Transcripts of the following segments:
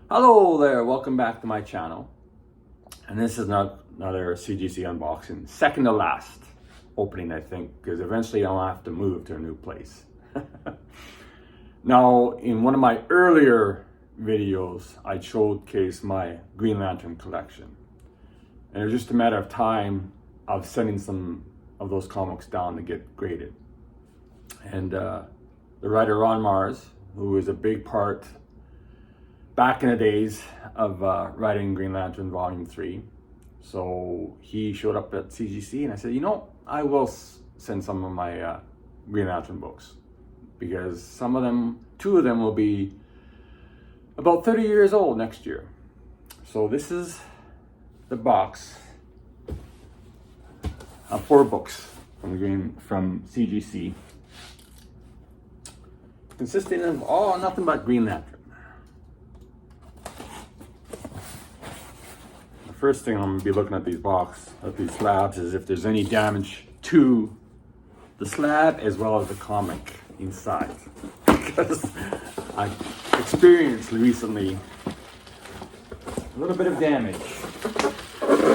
Hello there, welcome back to my channel. And this is another CGC unboxing. Second to last opening, I think, because eventually I'll have to move to a new place. Now, in one of my earlier videos, I showcased my Green Lantern collection. And it was just a matter of time of sending some of those comics down to get graded. And the writer Ron Mars, who is a big part back in the days of writing Green Lantern Volume 3. So he showed up at CGC and I said, I will send some of my Green Lantern books, because two of them will be about 30 years old next year. So this is the box of 4 books from CGC, consisting of nothing but Green Lantern. First thing I'm going to be looking at these slabs is if there's any damage to the slab as well as the comic inside, because I experienced recently a little bit of damage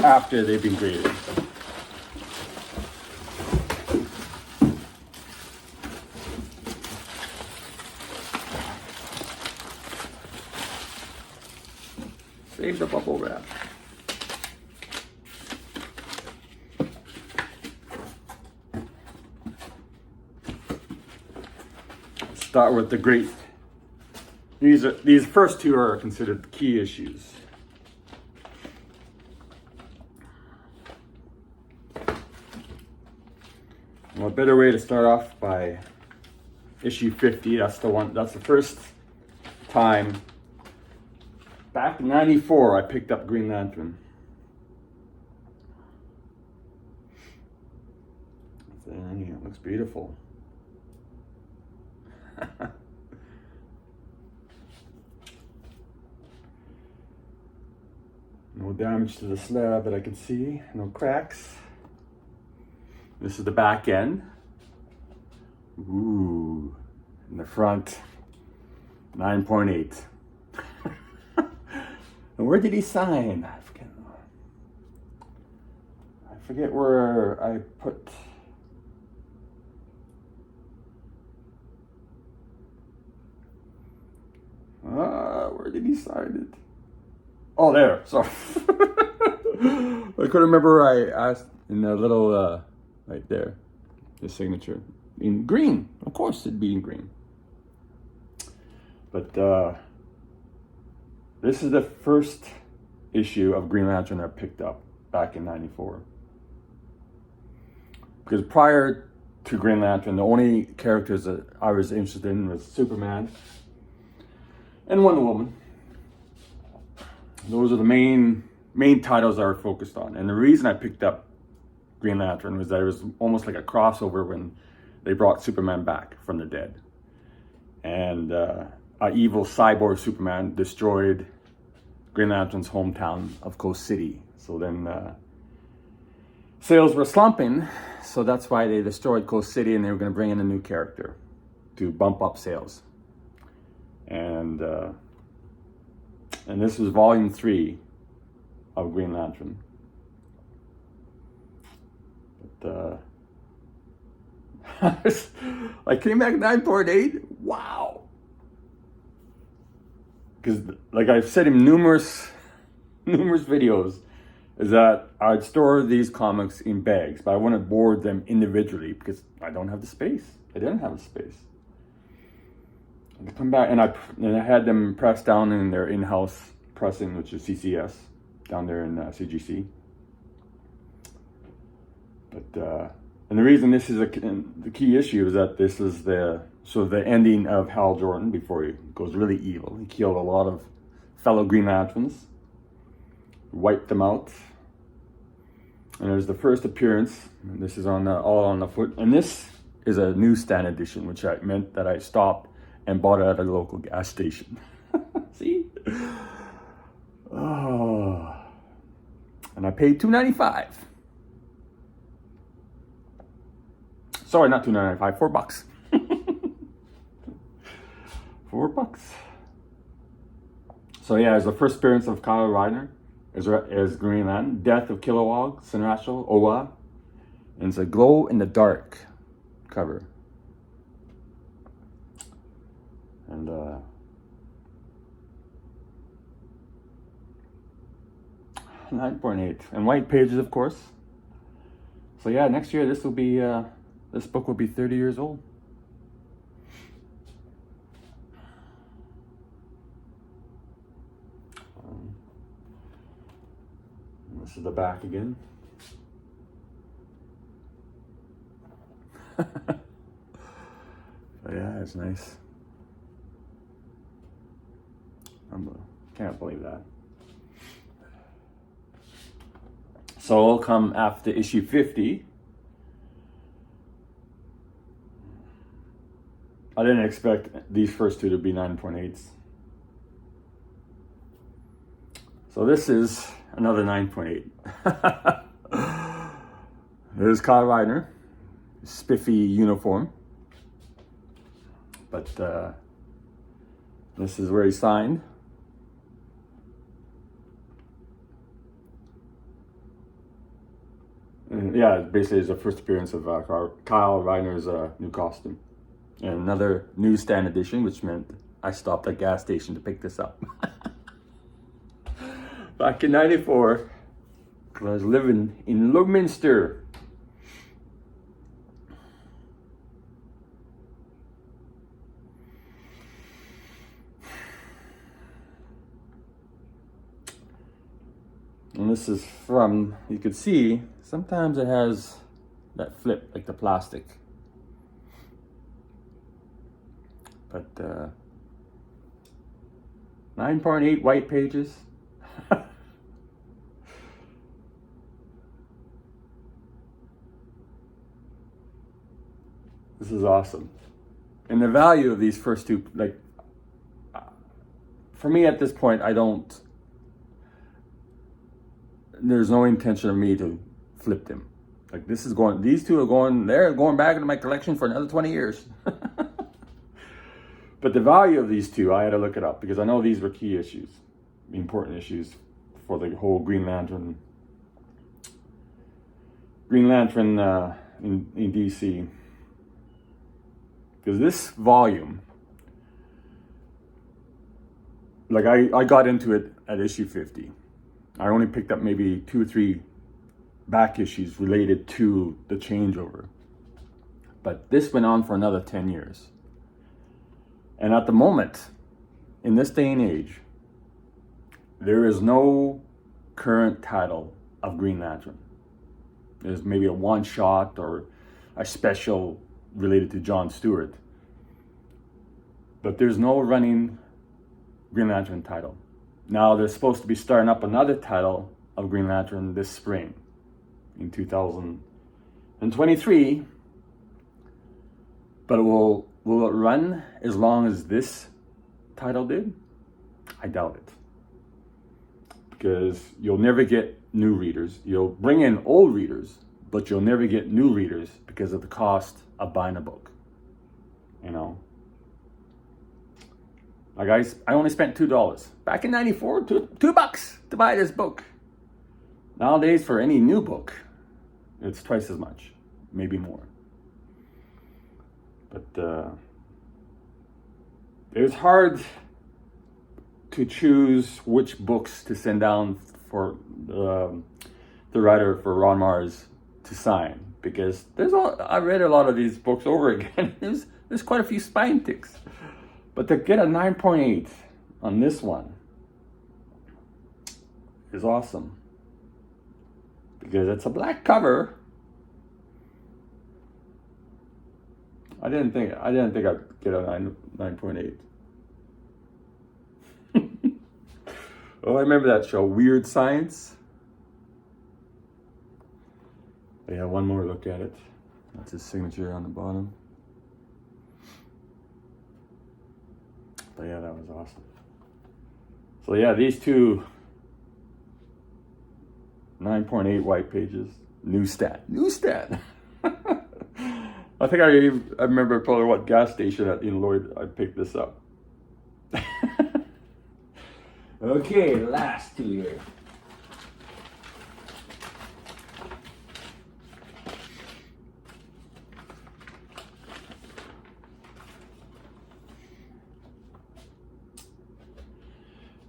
after they've been graded. Save the bubble wrap. Start with the great. These first two are considered key issues. Well, a better way to start off by issue 50. That's the first time back in '94 I picked up Green Lantern. It looks beautiful. No damage to the slab that I can see, no cracks. This is the back end. Ooh, in the front, 9.8. And where did he sign? I forget where I put. Where did he sign it? Oh, there. Sorry. I couldn't remember. I asked in the little right there, his signature in green. Of course, it'd be in green. But this is the first issue of Green Lantern I picked up back in '94. Because prior to Green Lantern, the only characters that I was interested in was Superman and Wonder Woman. Those are the main titles I were focused on. And the reason I picked up Green Lantern was that it was almost like a crossover when they brought Superman back from the dead. And an evil cyborg Superman destroyed Green Lantern's hometown of Coast City. So then sales were slumping, so that's why they destroyed Coast City, and they were going to bring in a new character to bump up sales. And this was volume 3 of Green Lantern. But I came back 9.8. Wow. Because like I've said in numerous videos, is that I'd store these comics in bags, but I wouldn't board them individually because I don't have the space. I didn't have the space. I come back and I had them pressed down in their in-house pressing, which is CCS, down there in CGC. But and the reason this is the key issue is that this is the ending of Hal Jordan before he goes really evil. He killed a lot of fellow Green Lanterns, wiped them out, and it was the first appearance. And this is all on the foot, and this is a newsstand edition, which meant that I stopped and bought it at a local gas station. See? Oh. And I paid $2.95. Sorry, not $2.95, $4. $4. So yeah, it's the first appearance of Kyle Rayner as Green Lantern, Death of Kilowog, Sinrachel, Owa, and it's a glow in the dark cover. And 9.8 and white pages, of course. So yeah, next year this will be this book will be 30 years old. This is the back again. But yeah, it's nice. Can't believe that. So it'll come after issue 50. I didn't expect these first two to be 9.8s. So this is another 9.8. There's Kyle Rayner, spiffy uniform. But this is where he signed. And yeah, basically it's the first appearance of Kyle Rayner's new costume. And another newsstand edition, which meant I stopped at a gas station to pick this up. Back in '94, I was living in Leominster. And this is from, you could see, sometimes it has that flip, like the plastic. But 9.8 white pages. This is awesome. And the value of these first two, like, for me at this point, there's no intention of me to flip them. Like these two are going back into my collection for another 20 years. But the value of these two, I had to look it up because I know these were key issues, important issues for the whole Green Lantern in DC. Because this volume, like I got into it at issue 50. I only picked up maybe 2 or 3 back issues related to the changeover. But this went on for another 10 years. And at the moment, in this day and age, there is no current title of Green Lantern. There's maybe a one-shot or a special related to John Stewart. But there's no running Green Lantern title. Now they're supposed to be starting up another title of Green Lantern this spring in 2023. But will it run as long as this title did? I doubt it. Because you'll never get new readers. You'll bring in old readers, but you'll never get new readers because of the cost of buying a book. You know? Like I only spent $2. Back in '94, $2 to buy this book. Nowadays, for any new book, it's twice as much, maybe more. But it was hard to choose which books to send down for the writer for Ron Mars to sign, because I read a lot of these books over again. There's quite a few spine ticks. But to get a 9.8 on this one is awesome. Because it's a black cover. I didn't think I'd get a 9.8. Oh, I remember that show, Weird Science. Yeah, one more look at it. That's his signature on the bottom. But yeah, that was awesome. So yeah, these two 9.8 white pages. New stat. I think I remember probably what gas station in Lloyd I picked this up. Okay, the last two here.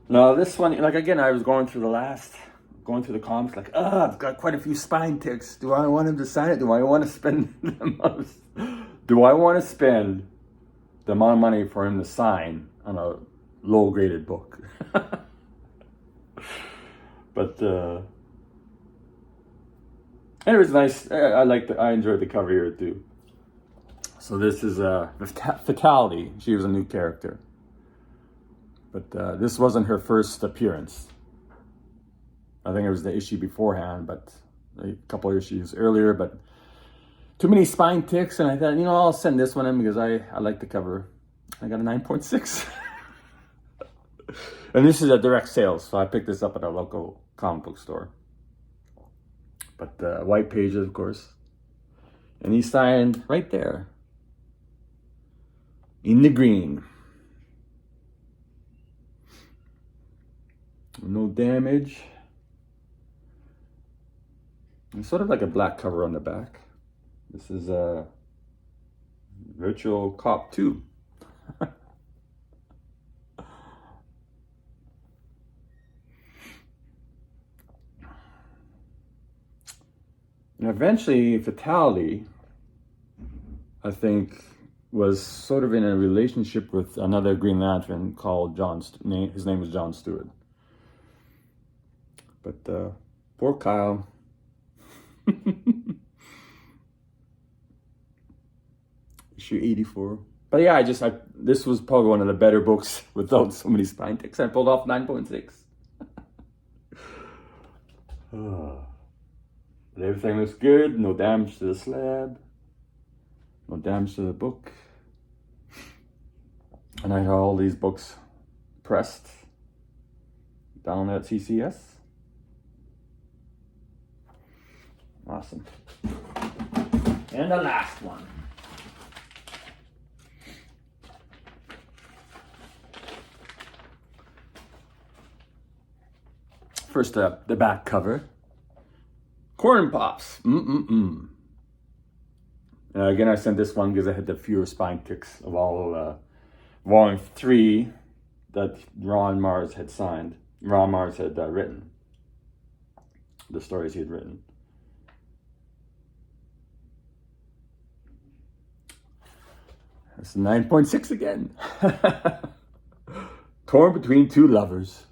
Now this one, like again, I was going through the comics, like, I've got quite a few spine ticks. Do I want him to sign it? Do I want to spend do I want to spend the amount of money for him to sign on a low graded book? But it was nice. I enjoyed the cover here too. So this is Fatality. She was a new character, but this wasn't her first appearance. I think it was the issue beforehand, but a couple of issues earlier. But too many spine ticks, and I thought, I'll send this one in because I like the cover. I got a 9.6. And this is a direct sales, so I picked this up at a local comic book store. But white pages, of course. And he signed right there in the green. No damage. It's sort of like a black cover on the back. This is a Virtual Cop 2. And eventually, Fatality, I think, was sort of in a relationship with another Green Lantern called his name was John Stewart. But poor Kyle. Issue 84. But yeah, this was probably one of the better books without so many spine ticks. I pulled off 9.6. But everything looks good. No damage to the slab. No damage to the book. And I have all these books pressed down at CCS. Awesome. And the last one. First up, the back cover. Corn Pops. Again, I sent this one because I had the fewer spine ticks of all volume 3 that Ron Mars had signed. Ron Mars had written. The stories he had written. That's 9.6 again. Torn between two lovers.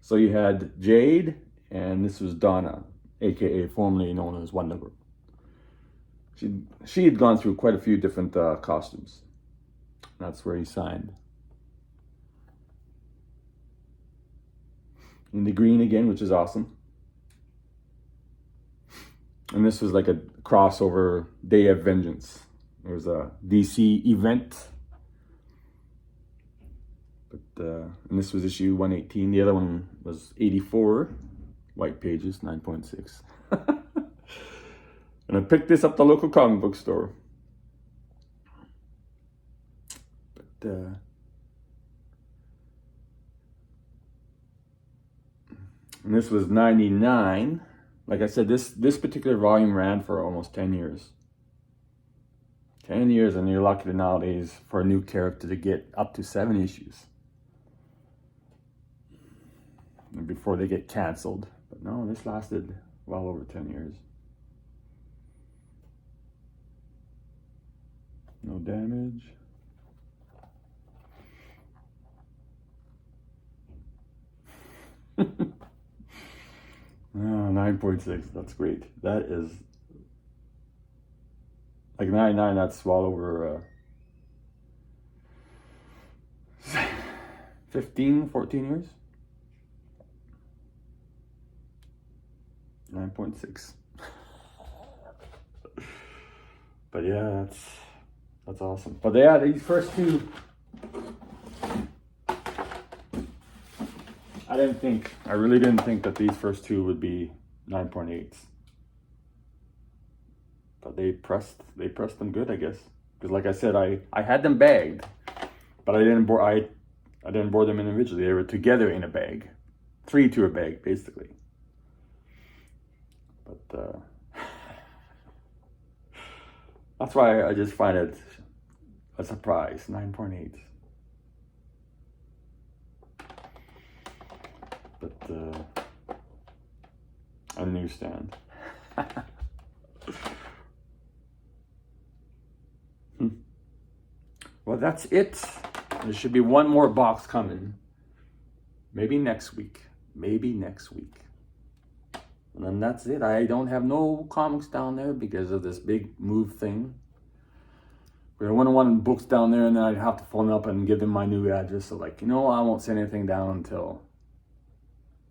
So you had Jade, and this was Donna, aka formerly known as Wonder Girl. She had gone through quite a few different costumes. That's where he signed. In the green again, which is awesome. And this was like a crossover Day of Vengeance. It was a DC event. But and this was issue 118. The other one was 84. White pages, 9.6. And I picked this up at the local comic book store. But and this was 99. Like I said, this particular volume ran for almost 10 years. 10 years, and you're lucky nowadays for a new character to get up to 7 issues before they get canceled. But no, this lasted well over 10 years. No damage. Oh, 9.6, that's great. That is like 99, that's well over 15, 14 years. 9.6. But yeah, that's awesome. But yeah, these first two, I really didn't think that these first two would be 9.8s. But they pressed them good, I guess. Because like I said, I had them bagged, but I I didn't board them individually. They were together in a bag. 3 to a bag, basically. But that's why I just find it a surprise. 9.8. But a newsstand. Well, that's it. There should be one more box coming. Maybe next week. Maybe next week. And then that's it. I don't have no comics down there because of this big move thing. I wouldn't want books down there, and then I'd have to phone up and give them my new address. So like, I won't send anything down until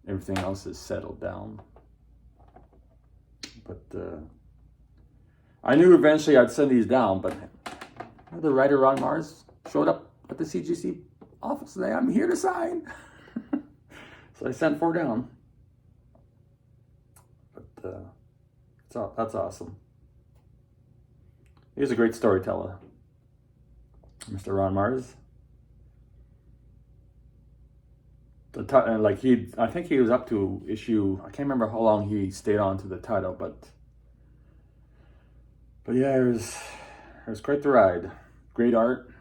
everything else is settled down. But I knew eventually I'd send these down, but the writer Ron Mars showed up at the CGC office today. I'm here to sign. So I sent 4 down. But that's awesome. He's a great storyteller, Mr. Ron Mars. I think he was up to issue, I can't remember how long he stayed on to the title, but yeah, it was quite the ride. Great art.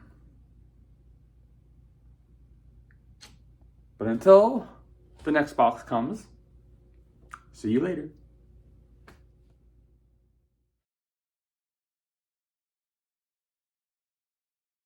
But until the next box comes, see you later.